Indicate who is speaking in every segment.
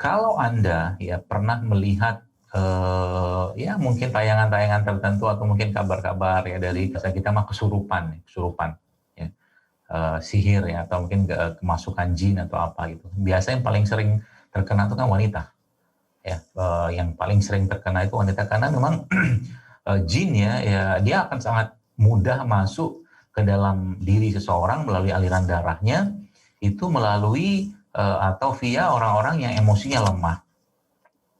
Speaker 1: Kalau Anda ya pernah melihat ya mungkin tayangan-tayangan tertentu atau mungkin kabar-kabar ya dari kita mah kesurupan ya, sihir ya atau mungkin kemasukan jin atau apa gitu. Biasanya yang paling sering terkena itu kan wanita ya, yang paling sering terkena itu wanita karena memang jin ya dia akan sangat mudah masuk ke dalam diri seseorang melalui aliran darahnya, itu melalui atau via orang-orang yang emosinya lemah,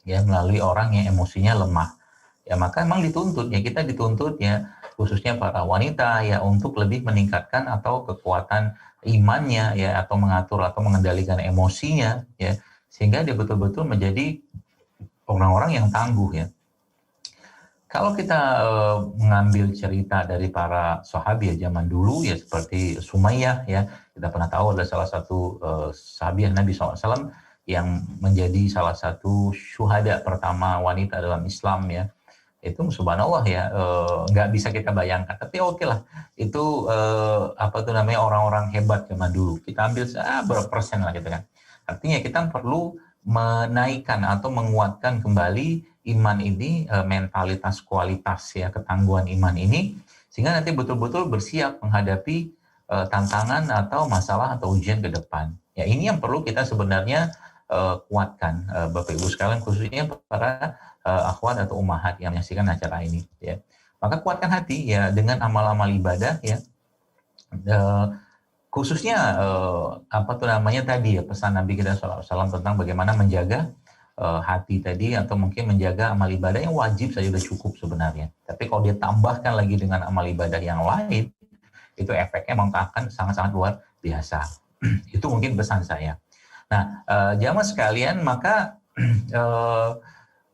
Speaker 1: ya melalui orang yang emosinya lemah. Ya maka memang dituntut ya, kita dituntut ya khususnya para wanita ya untuk lebih meningkatkan atau kekuatan imannya ya, atau mengatur atau mengendalikan emosinya ya, sehingga dia betul-betul menjadi orang-orang yang tangguh ya. Kalau kita mengambil cerita dari para sahabat zaman dulu ya seperti Sumayyah ya, kita pernah tahu adalah salah satu sahabiah Nabi SAW yang menjadi salah satu syuhada pertama wanita dalam Islam ya. Itu subhanallah ya, nggak bisa kita bayangkan, tapi oke lah, itu apa tuh namanya orang-orang hebat zaman dulu. Kita ambil berapa persen lah gitu kan. Artinya kita perlu menaikkan atau menguatkan kembali iman ini, mentalitas kualitas ya, ketangguhan iman ini, sehingga nanti betul-betul bersiap menghadapi tantangan atau masalah atau ujian ke depan. Ya ini yang perlu kita sebenarnya kuatkan, Bapak Ibu sekalian, khususnya para akhwat atau ummahat yang menyaksikan acara ini. Ya, maka kuatkan hati ya dengan amal-amal ibadah ya. Khususnya apa tuh namanya tadi ya, pesan Nabi kita SAW tentang bagaimana menjaga hati tadi, atau mungkin menjaga amal ibadah yang wajib saja sudah cukup sebenarnya. Tapi kalau dia tambahkan lagi dengan amal ibadah yang lain, itu efeknya memang akan sangat-sangat luar biasa. Itu mungkin pesan saya. Nah, jamaah sekalian, maka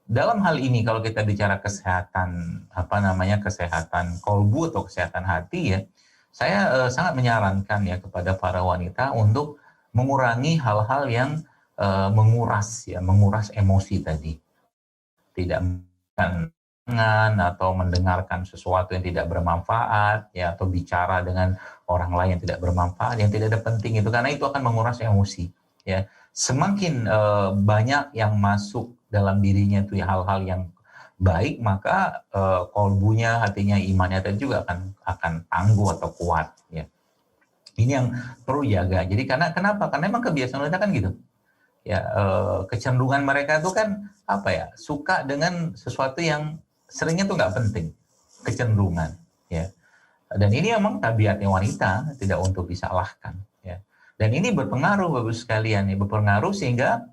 Speaker 1: dalam hal ini kalau kita bicara kesehatan apa namanya, kesehatan kolbu atau kesehatan hati ya, saya sangat menyarankan ya kepada para wanita untuk mengurangi hal-hal yang menguras emosi tadi. Tidak mendengarkan atau mendengarkan sesuatu yang tidak bermanfaat ya, atau bicara dengan orang lain yang tidak bermanfaat, yang tidak ada penting itu, karena itu akan menguras emosi ya. Semakin banyak yang masuk dalam dirinya itu hal-hal yang baik, maka kolbunya, hatinya, imannya tadi juga akan tangguh atau kuat ya. Ini yang perlu jaga. Jadi kenapa? Karena memang kebiasaan kita kan gitu. Ya, kecenderungan mereka itu kan apa ya, suka dengan sesuatu yang seringnya tuh nggak penting, kecenderungan ya. Dan ini memang tabiatnya wanita, tidak untuk disalahkan ya. Dan ini berpengaruh Bapak sekalian ya, berpengaruh sehingga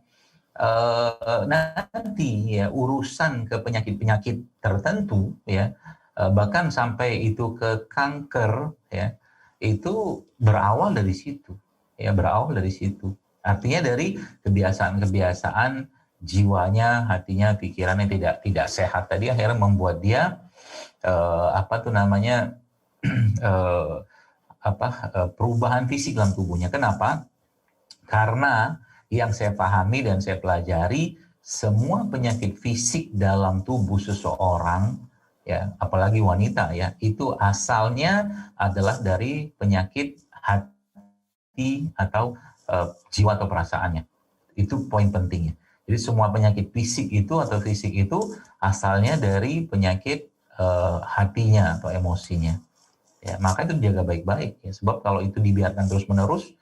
Speaker 1: nanti ya urusan ke penyakit-penyakit tertentu ya, bahkan sampai itu ke kanker ya, itu berawal dari situ ya, berawal dari situ. Artinya dari kebiasaan-kebiasaan jiwanya, hatinya, pikirannya tidak sehat tadi akhirnya membuat dia apa tuh namanya perubahan fisik dalam tubuhnya. Kenapa? Karena yang saya pahami dan saya pelajari, semua penyakit fisik dalam tubuh seseorang ya, apalagi wanita ya, itu asalnya adalah dari penyakit hati atau jiwa atau perasaannya. Itu poin pentingnya. Jadi semua penyakit fisik itu asalnya dari penyakit hatinya atau emosinya. Ya, maka itu dijaga baik-baik ya, sebab kalau itu dibiarkan terus-menerus,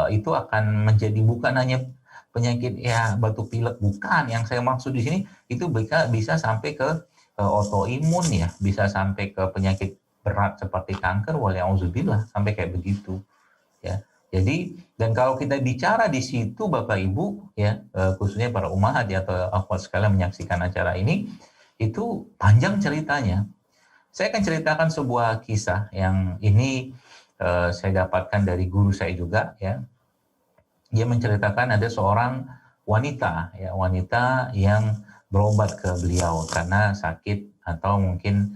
Speaker 1: itu akan menjadi bukan hanya penyakit ya batuk pilek, bukan. Yang saya maksud di sini itu bisa sampai ke autoimun ya, bisa sampai ke penyakit berat seperti kanker, waliyauzubillah, sampai kayak begitu ya. Jadi, dan kalau kita bicara di situ Bapak Ibu ya, khususnya para ummahat ya, atau akhwat sekalian menyaksikan acara ini, itu panjang ceritanya. Saya akan ceritakan sebuah kisah yang ini saya dapatkan dari guru saya juga ya. Dia menceritakan ada seorang wanita ya, wanita yang berobat ke beliau karena sakit, atau mungkin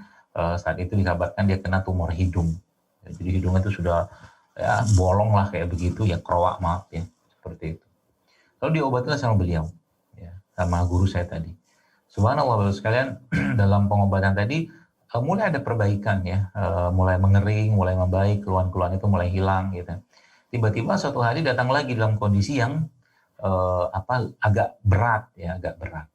Speaker 1: saat itu dikabarkan dia kena tumor hidung. Jadi hidungnya itu sudah ya bolong lah kayak begitu ya, kroak, maaf ya, seperti itu. Lalu diobatinlah sama beliau ya, sama guru saya tadi. Subhanallah Bapak sekalian, dalam pengobatan tadi mulai ada perbaikan ya, mulai mengering, mulai membaik, keluhan-keluhan itu mulai hilang gitu. Tiba-tiba suatu hari datang lagi dalam kondisi yang agak berat ya, agak berat.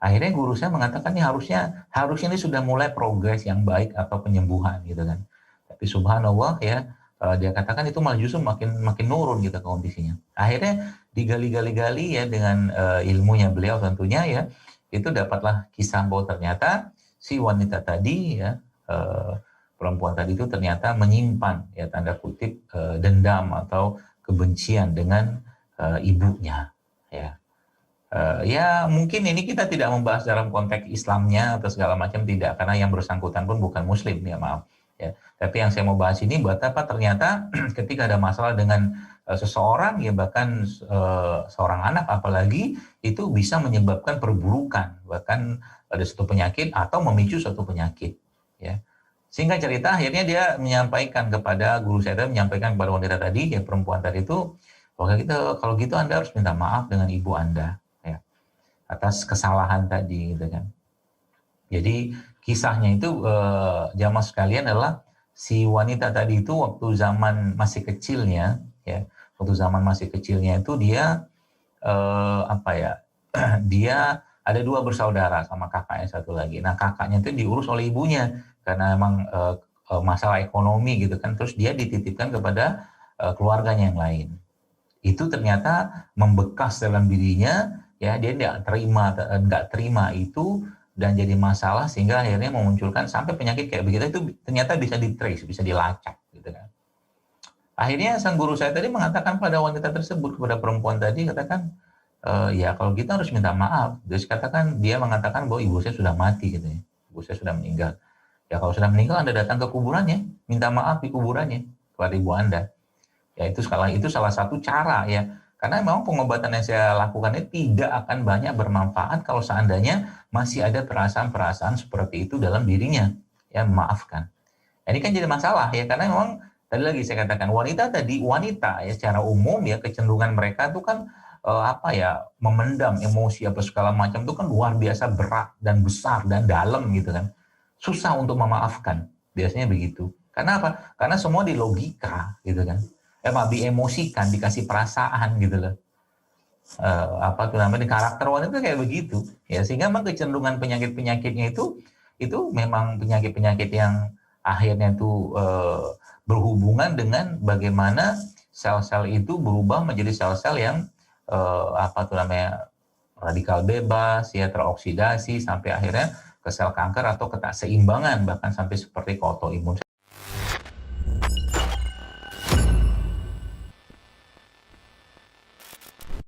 Speaker 1: Akhirnya guru saya mengatakan ini harusnya ini sudah mulai progres yang baik atau penyembuhan gitu kan. Tapi subhanallah ya, dia katakan itu malah justru makin nurun gitu kondisinya. Akhirnya digali-gali ya dengan ilmunya beliau tentunya ya, itu dapatlah kisah bahwa ternyata si wanita tadi ya, perempuan tadi itu ternyata menyimpan ya tanda kutip dendam atau kebencian dengan ibunya ya. Ya mungkin ini kita tidak membahas dalam konteks Islamnya atau segala macam, tidak, karena yang bersangkutan pun bukan Muslim ya, maaf ya. Tapi yang saya mau bahas ini betapa ternyata ketika ada masalah dengan seseorang ya, bahkan seorang anak apalagi, itu bisa menyebabkan perburukan, bahkan ada suatu penyakit atau memicu suatu penyakit ya. Sehingga cerita akhirnya dia menyampaikan kepada guru saya, menyampaikan kepada wanita tadi ya, perempuan tadi itu, kalau gitu Anda harus minta maaf dengan ibu Anda atas kesalahan tadi gitu kan. Jadi kisahnya itu jamaah sekalian adalah si wanita tadi itu waktu zaman masih kecilnya ya, itu dia dia ada 2 bersaudara sama kakaknya satu lagi. Nah, kakaknya itu diurus oleh ibunya karena emang masalah ekonomi gitu kan, terus dia dititipkan kepada keluarganya yang lain. Itu ternyata membekas dalam dirinya ya, dia nggak terima itu dan jadi masalah, sehingga akhirnya memunculkan sampai penyakit kayak begitu itu ternyata bisa ditrace, bisa dilacak gitu kan. Akhirnya sang guru saya tadi mengatakan pada wanita tersebut, kepada perempuan tadi, katakan ya kalau kita harus minta maaf. Terus dia mengatakan bahwa ibu saya sudah mati gitu ya, ibu saya sudah meninggal. Ya kalau sudah meninggal Anda datang ke kuburannya, minta maaf di kuburannya kepada ibu Anda. Ya itu salah satu cara ya. Karena memang pengobatan yang saya lakukan ini tidak akan banyak bermanfaat kalau seandainya masih ada perasaan-perasaan seperti itu dalam dirinya. Ya, memaafkan. Ini kan jadi masalah ya, karena memang tadi lagi saya katakan wanita ya secara umum ya, kecenderungan mereka itu kan memendam emosi apa segala macam itu kan luar biasa berat dan besar dan dalam gitu kan. Susah untuk memaafkan. Biasanya begitu. Karena apa? Karena semua di logika gitu kan. Diemosikan, dikasih perasaan gitu loh. Karakter wanita itu kayak begitu ya, sehingga memang kecenderungan penyakitnya itu memang penyakit yang akhirnya itu berhubungan dengan bagaimana sel-sel itu berubah menjadi sel-sel yang radikal bebas ya, teroksidasi sampai akhirnya ke sel kanker atau ketakseimbangan, bahkan sampai seperti ke autoimun.